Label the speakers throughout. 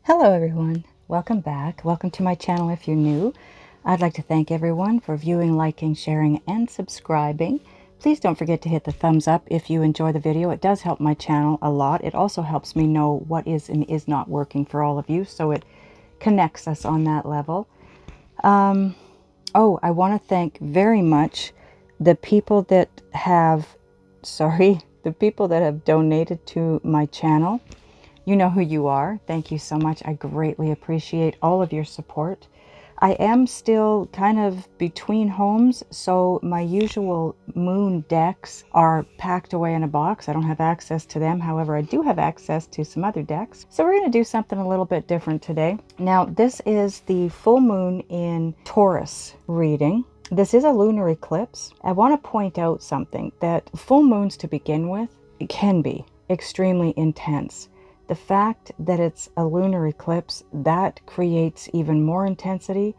Speaker 1: Hello everyone, welcome back. Welcome to my channel if you're new. I'd like to thank everyone for viewing, liking, sharing, and subscribing. Please don't forget to hit the thumbs up if you enjoy the video. It does help my channel a lot. It also helps me know what is and is not working for all of you, so it connects us on that level. I want to thank very much the people that have, the people that have donated to my channel. You know who you are. Thank you so much. I greatly appreciate all of your support. I am still kind of between homes, so my usual moon decks are packed away in a box. I don't have access to them. However, I do have access to some other decks. So we're going to do something a little bit different today. Now, this is the full moon in Taurus reading. This is a lunar eclipse. I want to point out something, that full moons to begin with can be extremely intense. The fact that it's a lunar eclipse, that creates even more intensity.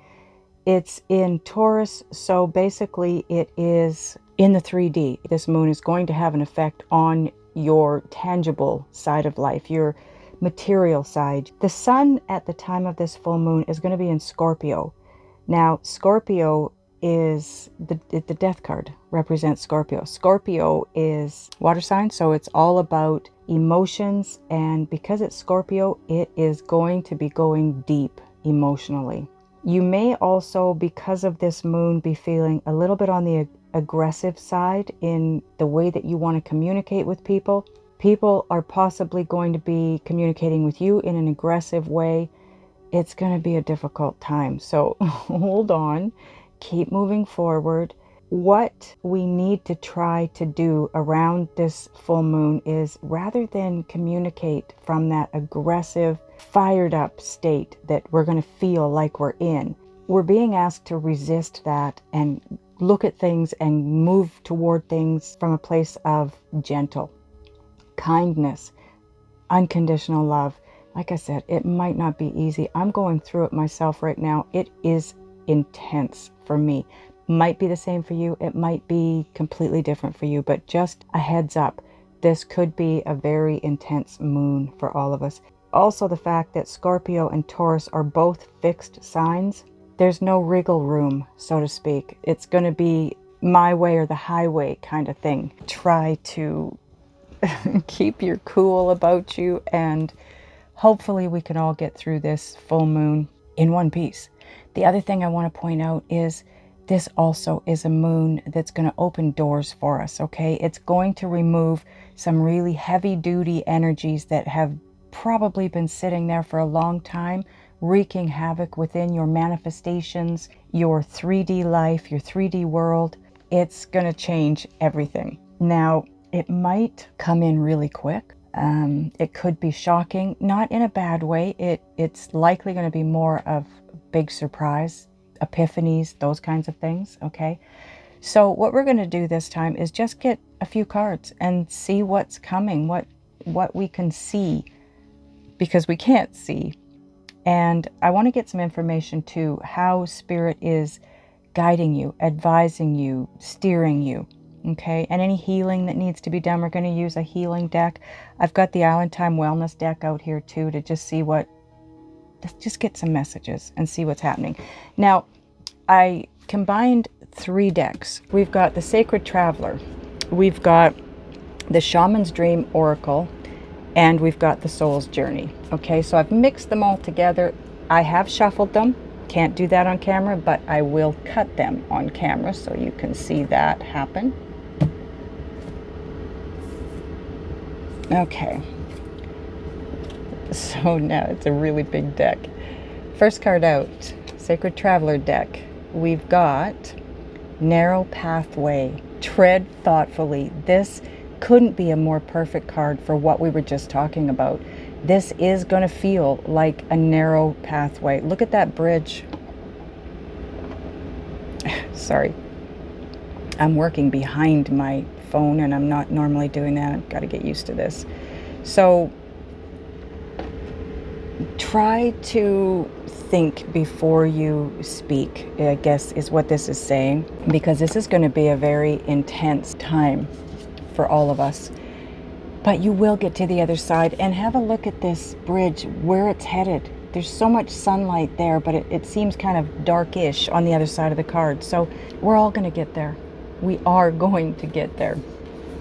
Speaker 1: It's in Taurus, so basically it is in the 3D. This moon is going to have an effect on your tangible side of life, your material side. The sun at the time of this full moon is going to be in Scorpio. Now, Scorpio is the death card represents Scorpio. Scorpio is water sign, so it's all about emotions, and because it's Scorpio, it is going to be going deep emotionally. You may also, because of this moon, be feeling a little bit on the aggressive side in the way that you want to communicate with people. People are possibly going to be communicating with you in an aggressive way. It's going to be a difficult time, so hold on. Keep moving forward. What we need to try to do around this full moon is, rather than communicate from that aggressive, fired up state that we're going to feel like we're in, we're being asked to resist that and look at things and move toward things from a place of gentle kindness, unconditional love. Like I said, it might not be easy. I'm going through it myself right now. It is intense for me. Might be the same for you. It might be completely different for you, but just a heads up, this could be a very intense moon for all of us. Also, the fact that Scorpio and Taurus are both fixed signs, there's no wriggle room, so to speak. It's going to be my way or the highway kind of thing. Try to keep your cool about you, and hopefully we can all get through this full moon in one piece. The other thing I want to point out is this also is a moon that's going to open doors for us, okay? It's going to remove some really heavy-duty energies that have probably been sitting there for a long time, wreaking havoc within your manifestations, your 3D life, your 3D world. It's going to change everything. Now, it might come in really quick. It could be shocking, not in a bad way. It's likely going to be more of a big surprise, epiphanies, those kinds of things, okay? So what we're going to do this time is just get a few cards and see what's coming, what we can see, because we can't see. And I want to get some information too, how Spirit is guiding you, advising you, steering you. Okay, and any healing that needs to be done, we're going to use a healing deck. I've got the Island Time Wellness deck out here too, to just see just get some messages and see what's happening. Now, I combined 3 decks. We've got the Sacred Traveler, we've got the Shaman's Dream Oracle, and we've got the Soul's Journey. Okay, so I've mixed them all together. I have shuffled them. Can't do that on camera, but I will cut them on camera so you can see that happen. Okay, so now it's a really big deck. First card out, Sacred Traveler deck. We've got Narrow Pathway, Tread Thoughtfully. This couldn't be a more perfect card for what we were just talking about. This is going to feel like a narrow pathway. Look at that bridge. Sorry, I'm working behind my phone and I'm not normally doing that. I've got to get used to this. So try to think before you speak, I guess is what this is saying, because this is going to be a very intense time for all of us. But you will get to the other side, and have a look at this bridge, where it's headed. there's so much sunlight there, but it seems kind of darkish on the other side of the card. So we're all going to get there. We are going to get there.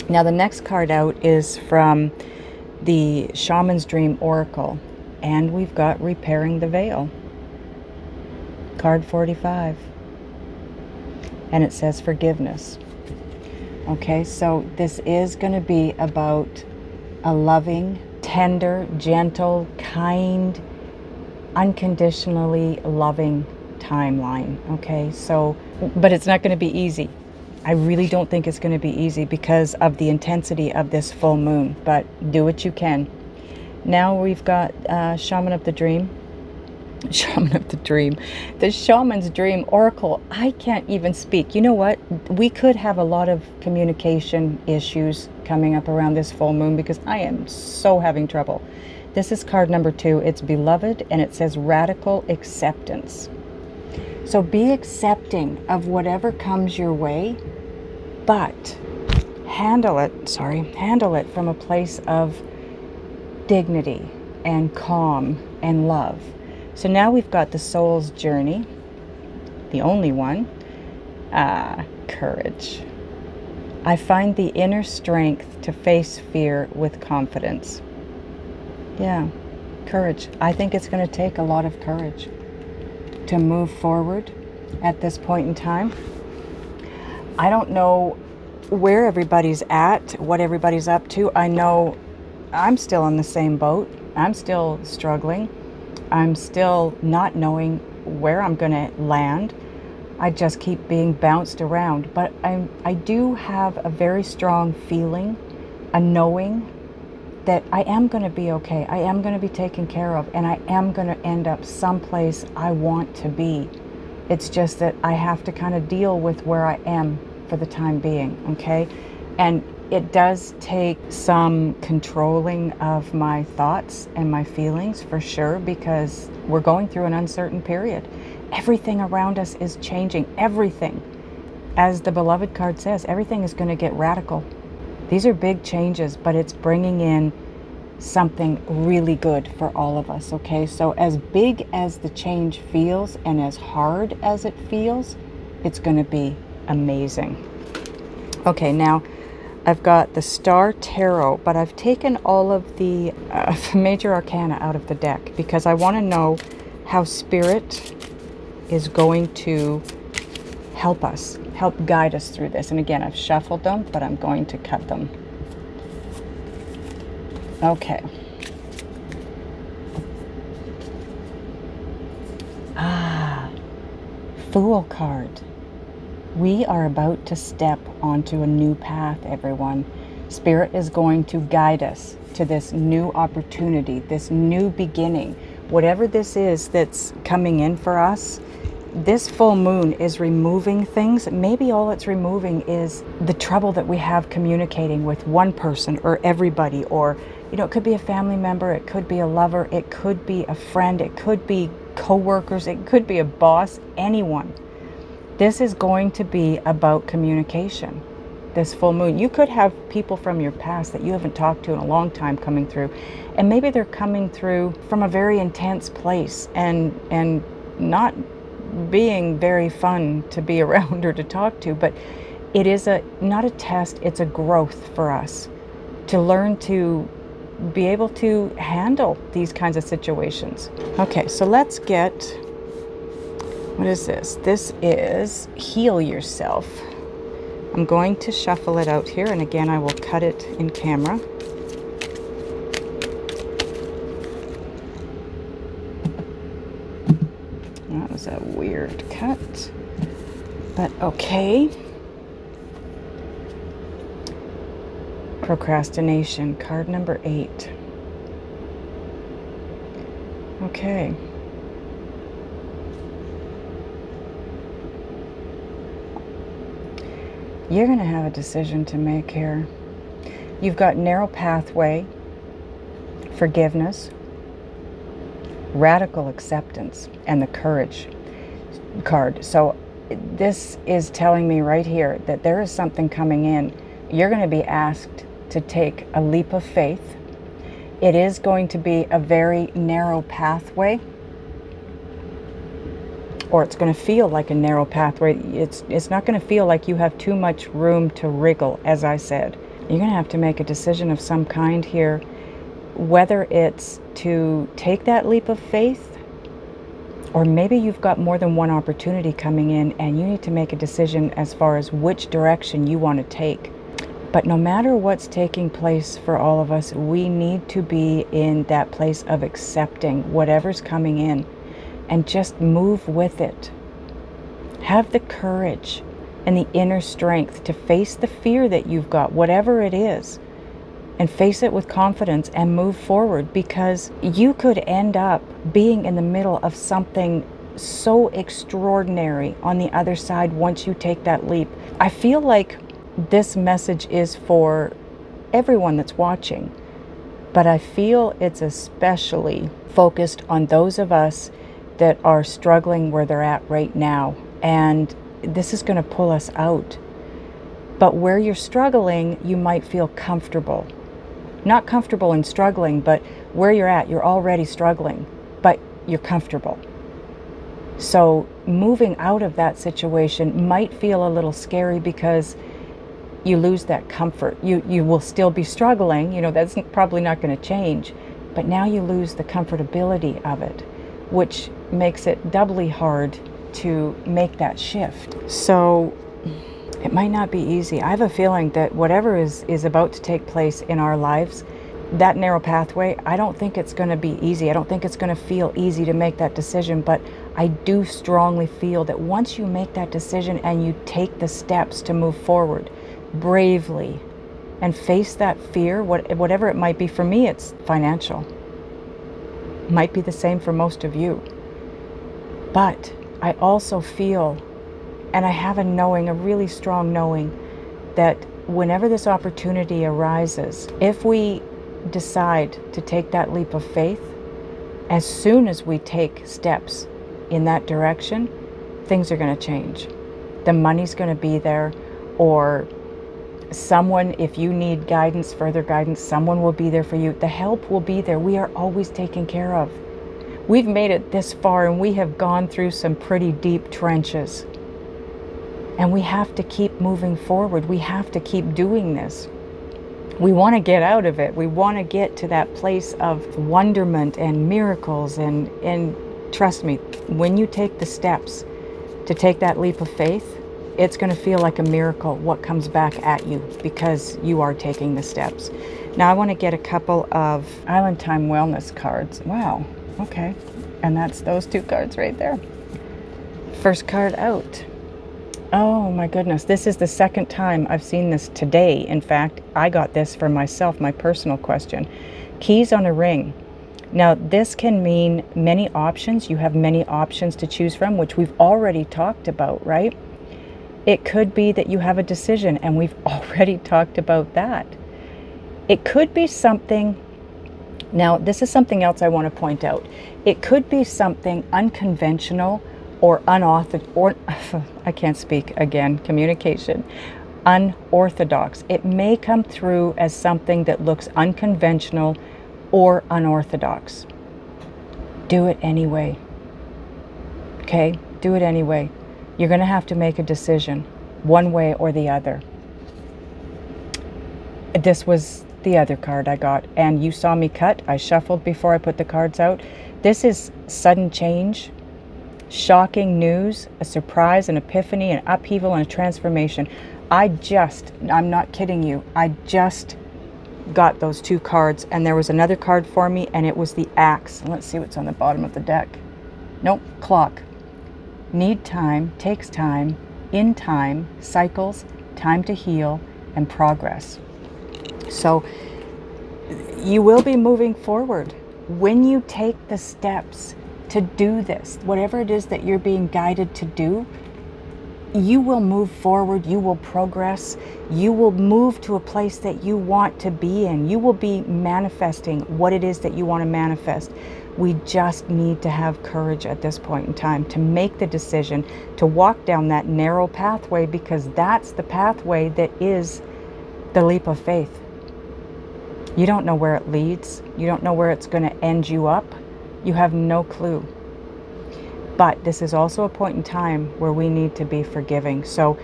Speaker 1: Now the next card out is from the Shaman's Dream Oracle, and we've got Repairing the Veil. Card 45. And it says forgiveness. Okay, so this is going to be about a loving, tender, gentle, kind, unconditionally loving timeline. Okay, so, but it's not going to be easy. I really don't think it's going to be easy because of the intensity of this full moon, but do what you can. Now we've got Shaman of the Dream. Shaman of the Dream. The Shaman's Dream Oracle. I can't even speak. You know what? We could have a lot of communication issues coming up around this full moon because I am so having trouble. This is card number 2. It's Beloved, and it says Radical Acceptance. So be accepting of whatever comes your way, but handle it from a place of dignity and calm and love. So now we've got the Soul's Journey, the only one, courage. I find the inner strength to face fear with confidence. Yeah, courage. I think it's going to take a lot of courage to move forward at this point in time. I don't know where everybody's at, what everybody's up to. I know I'm still in the same boat. I'm still struggling. I'm still not knowing where I'm going to land. I just keep being bounced around. But I do have a very strong feeling, a knowing that I am going to be okay. I am going to be taken care of, and I am going to end up someplace I want to be. It's just that I have to kind of deal with where I am for the time being, okay? And it does take some controlling of my thoughts and my feelings for sure, because we're going through an uncertain period. Everything around us is changing. Everything. As the Beloved card says, everything is going to get radical. These are big changes, but it's bringing in something really good for all of us, okay? So as big as the change feels and as hard as it feels, it's going to be amazing. Okay, now I've got the Star Tarot, but I've taken all of the major arcana out of the deck because I want to know how Spirit is going to help us, help guide us through this. And again, I've shuffled them, but I'm going to cut them. Okay. Fool card. We are about to step onto a new path, everyone. Spirit is going to guide us to this new opportunity, this new beginning. Whatever this is that's coming in for us, this full moon is removing things. Maybe all it's removing is the trouble that we have communicating with one person or everybody, or, you know, it could be a family member, it could be a lover, it could be a friend, it could be co-workers, it could be a boss, anyone. This is going to be about communication, this full moon. You could have people from your past that you haven't talked to in a long time coming through, and maybe they're coming through from a very intense place and not being very fun to be around or to talk to, but it is not a test, it's a growth for us to learn to be able to handle these kinds of situations. Okay, so let's get, what is this? This is Heal Yourself. I'm going to shuffle it out here, and again I will cut it in camera. That was a weird cut, but okay. Procrastination, card number 8. Okay. You're going to have a decision to make here. You've got narrow pathway, forgiveness, radical acceptance, and the courage card. So this is telling me right here that there is something coming in. You're going to be asked to take a leap of faith. It is going to be a very narrow pathway, or it's going to feel like a narrow pathway. It's not going to feel like you have too much room to wriggle, as I said. You're going to have to make a decision of some kind here, whether it's to take that leap of faith, or maybe you've got more than one opportunity coming in and you need to make a decision as far as which direction you want to take. But no matter what's taking place for all of us, we need to be in that place of accepting whatever's coming in and just move with it. Have the courage and the inner strength to face the fear that you've got, whatever it is, and face it with confidence and move forward, because you could end up being in the middle of something so extraordinary on the other side once you take that leap. I feel like this message is for everyone that's watching, but I feel it's especially focused on those of us that are struggling where they're at right now. And this is going to pull us out. But where you're struggling, you might feel comfortable. Not comfortable in struggling, but where you're at, you're already struggling, but you're comfortable. So moving out of that situation might feel a little scary because you lose that comfort. You will still be struggling, you know, that's probably not going to change, but now you lose the comfortability of it, which makes it doubly hard to make that shift. So it might not be easy. I have a feeling that whatever is about to take place in our lives, that narrow pathway, I don't think it's going to be easy. I don't think it's going to feel easy to make that decision, but I do strongly feel that once you make that decision and you take the steps to move forward bravely and face that fear, whatever it might be. For me, it's financial. Might be the same for most of you. But I also feel, and I have a knowing, a really strong knowing, that whenever this opportunity arises, if we decide to take that leap of faith, as soon as we take steps in that direction, things are going to change. The money's going to be there, or someone, if you need guidance, further guidance, someone will be there for you. The help will be there. We are always taken care of. We've made it this far and we have gone through some pretty deep trenches. And we have to keep moving forward. We have to keep doing this. We want to get out of it. We want to get to that place of wonderment and miracles. And trust me, when you take the steps to take that leap of faith, it's going to feel like a miracle what comes back at you, because you are taking the steps. Now I want to get a couple of Island Time Wellness cards. Wow, okay. And that's those two cards right there. First card out. Oh my goodness, this is the second time I've seen this today. In fact, I got this for myself, my personal question. Keys on a ring. Now this can mean many options. You have many options to choose from, which we've already talked about, right? It could be that you have a decision, and we've already talked about that. It could be something, now this is something else I want to point out. It could be something unconventional or unorthodox, or I can't speak again, communication, unorthodox. It may come through as something that looks unconventional or unorthodox. Do it anyway. Okay, do it anyway. You're going to have to make a decision one way or the other. This was the other card I got, and you saw me cut. I shuffled before I put the cards out. This is sudden change, shocking news, a surprise, an epiphany, an upheaval, and a transformation. I'm not kidding you, I just got those two cards, and there was another card for me, and it was the axe. Let's see what's on the bottom of the deck. Nope, clock. Need time, takes time, in time, cycles, time to heal, and progress. So you will be moving forward when you take the steps to do this. Whatever it is that you're being guided to do, you will move forward, you will progress, you will move to a place that you want to be in. You will be manifesting what it is that you want to manifest. We just need to have courage at this point in time to make the decision to walk down that narrow pathway, because that's the pathway that is the leap of faith. You don't know where it leads. You don't know where it's going to end you up. You have no clue. But this is also a point in time where we need to be forgiving. So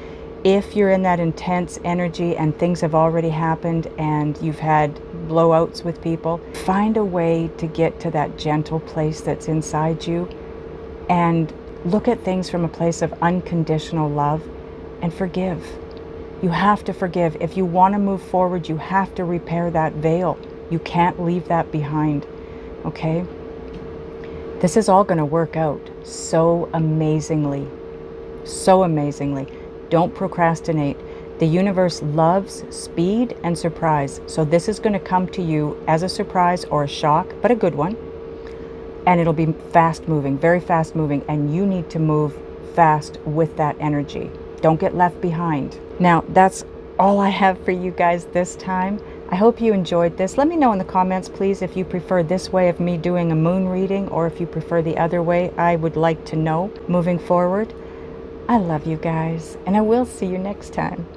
Speaker 1: if you're in that intense energy and things have already happened and you've had blowouts with people, find a way to get to that gentle place that's inside you and look at things from a place of unconditional love and forgive. You have to forgive. If you want to move forward, you have to repair that veil. You can't leave that behind, okay? This is all going to work out so amazingly. So amazingly. Don't procrastinate. The universe loves speed and surprise. So this is going to come to you as a surprise or a shock, but a good one. And it'll be fast moving, very fast moving. And you need to move fast with that energy. Don't get left behind. Now, that's all I have for you guys this time. I hope you enjoyed this. Let me know in the comments, please, if you prefer this way of me doing a moon reading or if you prefer the other way. I would like to know moving forward. I love you guys, and I will see you next time.